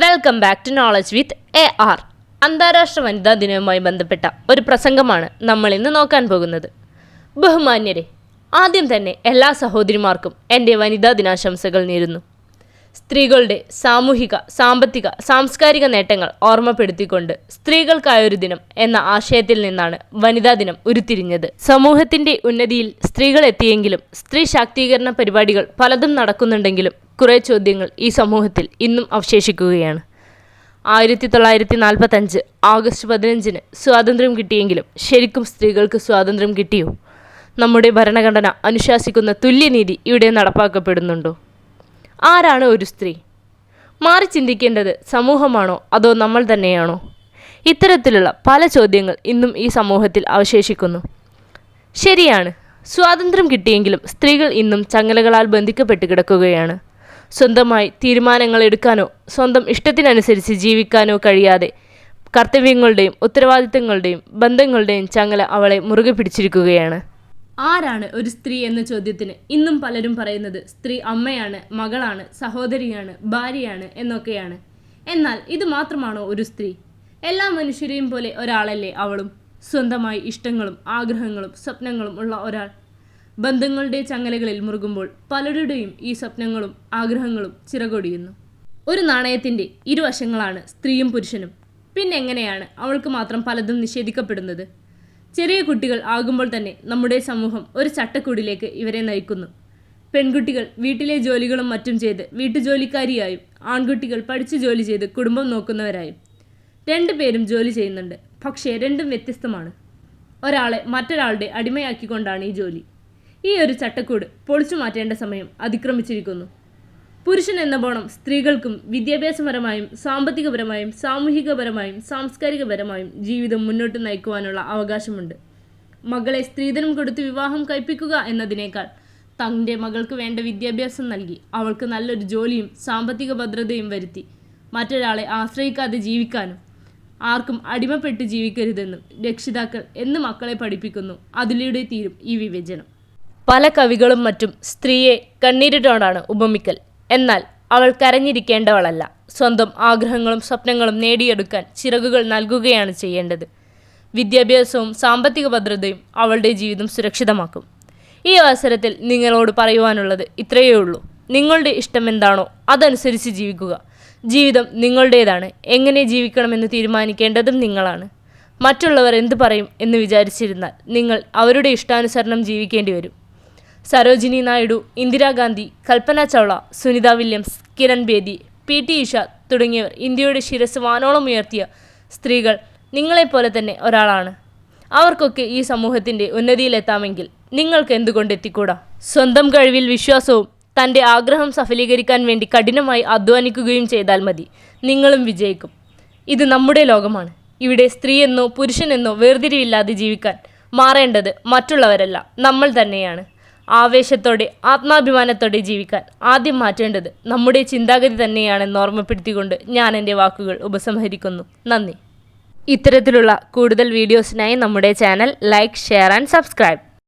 Welcome back to knowledge with AR. അന്താരാഷ്ട്ര വനിതാ ദിനവുമായി ബന്ധപ്പെട്ട ഒരു പ്രസംഗമാണ് നമ്മൾ ഇന്ന് നോക്കാൻ പോകുന്നത്. ബഹുമാന്യരെ, ആദ്യം തന്നെ എല്ലാ സഹോദരിമാർക്കും എൻ്റെ വനിതാ ദിനാശംസകൾ നേരുന്നു. സ്ത്രീകളുടെ സാമൂഹിക, സാമ്പത്തിക, സാംസ്കാരിക നേട്ടങ്ങൾ ഓർമ്മപ്പെടുത്തിക്കൊണ്ട് സ്ത്രീകൾക്കായൊരു ദിനം എന്ന ആശയത്തിൽ നിന്നാണ് വനിതാ ദിനം ഉരുത്തിരിഞ്ഞത്. സമൂഹത്തിൻ്റെ ഉന്നതിയിൽ സ്ത്രീകൾ എത്തിയെങ്കിലും സ്ത്രീ ശാക്തീകരണ പരിപാടികൾ പലതും നടക്കുന്നുണ്ടെങ്കിലും കുറേ ചോദ്യങ്ങൾ ഈ സമൂഹത്തിൽ ഇന്നും അവശേഷിക്കുകയാണ്. 1945 ആഗസ്റ്റ് 15 സ്വാതന്ത്ര്യം കിട്ടിയെങ്കിലും ശരിക്കും സ്ത്രീകൾക്ക് സ്വാതന്ത്ര്യം കിട്ടിയോ? നമ്മുടെ ഭരണഘടന അനുശാസിക്കുന്ന തുല്യനീതി ഇവിടെ നടപ്പാക്കപ്പെടുന്നുണ്ടോ? ആരാണ് ഒരു സ്ത്രീ? മാറി ചിന്തിക്കേണ്ടത് സമൂഹമാണോ അതോ നമ്മൾ തന്നെയാണോ? ഇത്തരത്തിലുള്ള പല ചോദ്യങ്ങൾ ഇന്നും ഈ സമൂഹത്തിൽ അവശേഷിക്കുന്നു. ശരിയാണ്, സ്വാതന്ത്ര്യം കിട്ടിയെങ്കിലും സ്ത്രീകൾ ഇന്നും ചങ്ങലകളാൽ ബന്ധിക്കപ്പെട്ട് കിടക്കുകയാണ്. സ്വന്തമായി തീരുമാനങ്ങൾ എടുക്കാനോ സ്വന്തം ഇഷ്ടത്തിനനുസരിച്ച് ജീവിക്കാനോ കഴിയാതെ കർത്തവ്യങ്ങളുടെയും ഉത്തരവാദിത്തങ്ങളുടെയും ബന്ധങ്ങളുടെയും ചങ്ങല അവളെ മുറുകെ പിടിച്ചിരിക്കുകയാണ്. ആരാണ് ഒരു സ്ത്രീ എന്ന ചോദ്യത്തിന് ഇന്നും പലരും പറയുന്നത് സ്ത്രീ അമ്മയാണ്, മകളാണ്, സഹോദരിയാണ്, ഭാര്യയാണ് എന്നൊക്കെയാണ്. എന്നാൽ ഇത് മാത്രമാണോ ഒരു സ്ത്രീ? എല്ലാ മനുഷ്യരെയും പോലെ ഒരാളല്ലേ അവളും? സ്വന്തമായി ഇഷ്ടങ്ങളും ആഗ്രഹങ്ങളും സ്വപ്നങ്ങളും ഉള്ള ഒരാൾ. ബന്ധങ്ങളുടെ ചങ്ങലകളിൽ മുറുകുമ്പോൾ പലരുടെയും ഈ സ്വപ്നങ്ങളും ആഗ്രഹങ്ങളും ചിറകൊടിയുന്നു. ഒരു നാണയത്തിൻ്റെ ഇരുവശങ്ങളാണ് സ്ത്രീയും പുരുഷനും. പിന്നെങ്ങനെയാണ് അവൾക്ക് മാത്രം പലതും നിഷേധിക്കപ്പെടുന്നത്? ചെറിയ കുട്ടികൾ ആകുമ്പോൾ തന്നെ നമ്മുടെ സമൂഹം ഒരു ചട്ടക്കൂടിലേക്ക് ഇവരെ നയിക്കുന്നു. പെൺകുട്ടികൾ വീട്ടിലെ ജോലികളും മറ്റും ചെയ്ത് വീട്ടുജോലിക്കാരിയായും ആൺകുട്ടികൾ പഠിച്ചു ജോലി ചെയ്ത് കുടുംബം നോക്കുന്നവരായും. രണ്ടുപേരും ജോലി ചെയ്യുന്നുണ്ട്, പക്ഷേ രണ്ടും വ്യത്യസ്തമാണ്. ഒരാളെ മറ്റൊരാളുടെ അടിമയാക്കിക്കൊണ്ടാണ് ഈ ജോലി. ഈ ഒരു ചട്ടക്കൂട് പൊളിച്ചു മാറ്റേണ്ട സമയം അതിക്രമിച്ചിരിക്കുന്നു. പുരുഷൻ എന്ന ബോണം സ്ത്രീകൾക്കും വിദ്യാഭ്യാസപരമായും സാമ്പത്തികപരമായും സാമൂഹികപരമായും സാംസ്കാരികപരമായും ജീവിതം മുന്നോട്ട് നയിക്കുവാനുള്ള അവകാശമുണ്ട്. മകളെ സ്ത്രീധനം കൊടുത്ത് വിവാഹം കഴിപ്പിക്കുക എന്നതിനേക്കാൾ തൻ്റെ മകൾക്ക് വേണ്ട വിദ്യാഭ്യാസം നൽകി അവൾക്ക് നല്ലൊരു ജോലിയും സാമ്പത്തിക ഭദ്രതയും വരുത്തി മറ്റൊരാളെ ആശ്രയിക്കാതെ ജീവിക്കാനും ആർക്കും അടിമപ്പെട്ട് ജീവിക്കരുതെന്നും രക്ഷിതാക്കൾ എന്ന് മക്കളെ പഠിപ്പിക്കുന്നു. അതിലൂടെ തീരും ഈ വിവേചനം. പല കവികളും മറ്റും സ്ത്രീയെ കണ്ണീരിനോടാണ് ഉപമിക്കൽ. എന്നാൽ അവൾ കരഞ്ഞിരിക്കേണ്ടവളല്ല. സ്വന്തം ആഗ്രഹങ്ങളും സ്വപ്നങ്ങളും നേടിയെടുക്കാൻ ചിറകുകൾ നൽകുകയാണ് ചെയ്യേണ്ടത്. വിദ്യാഭ്യാസവും സാമ്പത്തിക ഭദ്രതയും അവളുടെ ജീവിതം സുരക്ഷിതമാക്കും. ഈ അവസരത്തിൽ നിങ്ങളോട് പറയുവാനുള്ളത് ഇത്രയേ ഉള്ളൂ. നിങ്ങളുടെ ഇഷ്ടം എന്താണോ അതനുസരിച്ച് ജീവിക്കുക. ജീവിതം നിങ്ങളുടേതാണ്. എങ്ങനെ ജീവിക്കണമെന്ന് തീരുമാനിക്കേണ്ടതും നിങ്ങളാണ്. മറ്റുള്ളവർ എന്തു പറയും എന്ന് വിചാരിച്ചിരുന്നാൽ നിങ്ങൾ അവരുടെ ഇഷ്ടാനുസരണം ജീവിക്കേണ്ടി വരും. സരോജിനി നായിഡു, ഇന്ദിരാഗാന്ധി, കൽപ്പന ചൗള, സുനിത വില്യംസ്, കിരൺ ബേദി, PT ഉഷ തുടങ്ങിയവർ ഇന്ത്യയുടെ ശിരസ് വാനോളം ഉയർത്തിയ സ്ത്രീകൾ നിങ്ങളെപ്പോലെ തന്നെ ഒരാളാണ്. അവർക്കൊക്കെ ഈ സമൂഹത്തിൻ്റെ ഉന്നതിയിലെത്താമെങ്കിൽ നിങ്ങൾക്ക് എന്തുകൊണ്ട് എത്തിക്കൂടാ? സ്വന്തം കഴിവിൽ വിശ്വാസവും തൻ്റെ ആഗ്രഹം സഫലീകരിക്കാൻ വേണ്ടി കഠിനമായി അധ്വാനിക്കുകയും ചെയ്താൽ മതി, നിങ്ങളും വിജയിക്കും. ഇത് നമ്മുടെ ലോകമാണ്. ഇവിടെ സ്ത്രീയെന്നോ പുരുഷനെന്നോ വേർതിരിവില്ലാതെ ജീവിക്കാൻ മാറേണ്ടത് മറ്റുള്ളവരല്ല, നമ്മൾ തന്നെയാണ്. ആവേശത്തോടെ ആത്മാഭിമാനത്തോടെ ജീവിക്കാൻ ആദ്യം മാറ്റേണ്ടത് നമ്മുടെ ചിന്താഗതി തന്നെയാണെന്ന് ഓർമ്മപ്പെടുത്തിക്കൊണ്ട് ഞാൻ എൻ്റെ വാക്കുകൾ ഉപസംഹരിക്കുന്നു. നന്ദി. ഇത്തരത്തിലുള്ള കൂടുതൽ വീഡിയോസിനായി നമ്മുടെ channel like, share and subscribe.